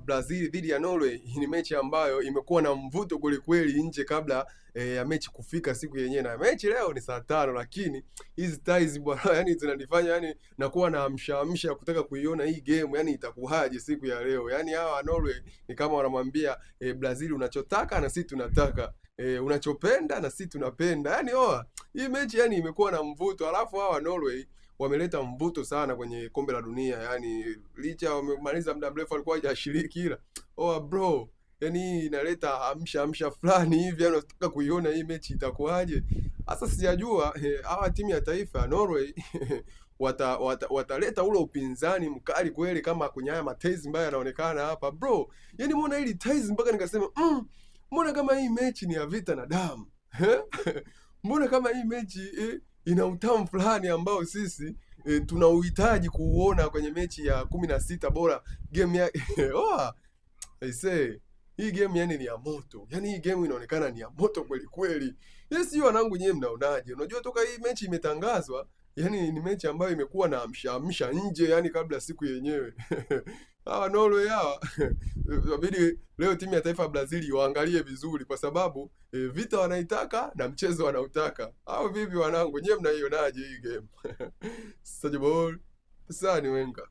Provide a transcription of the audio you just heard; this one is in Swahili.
Brazil dhidi ya Norway ni mechi ambayo imekuwa na mvuto kwelikweli nje kabla ya mechi kufika siku yenyewe, na mechi leo ni saa 5, lakini hizi ties bwana, yani zinanifanya yani nakuwa na amsha kutaka kuiona hii game, yani itakuwaje siku ya leo. Yani hawa Norway ni kama wanamwambia Brazil, unachotaka na sisi tunataka, unachopenda na sisi tunapenda. Yani hii mechi yani imekuwa na mvuto, alafu hawa Norway wameleta mvuto sana kwenye kombe la dunia. Yani licha wamemaliza muda mrefu alikuwa hajashiriki, ila bro, yani hii inaleta amsha fulani hivi, yani unataka kuiona hii mechi itakuwaje. Sasa sijajua hawa timu ya taifa ya Norway wataleta ule upinzani mkali kweli kama kwenye haya matezi ambayo yanaonekana hapa bro. Yani mbona hili tezi mpaka nikasema mbona kama hii mechi ni ya vita na damu mbona kama hii mechi ina utamu fulani ambao sisi tunauhitaji kuuona kwenye mechi ya 16 bora game ya I say hii game yani ni ya moto. Yani hii game inaonekana ni ya moto kweli kweli. Yes, hiyo wanangu, nyewe mnaonaje? Unajua toka hii mechi imetangazwa, yani ni mechi ambayo imekuwa na amsha nje yani kabla siku yenyewe. Hawa Norway hawa inabidi leo timu ya taifa ya Brazil waangalie vizuri, kwa sababu vita wanaitaka na mchezo wanautaka. Au vipi wanangu, nyewe mnaionaje hii game? Sajibol, sasa ni Wenga.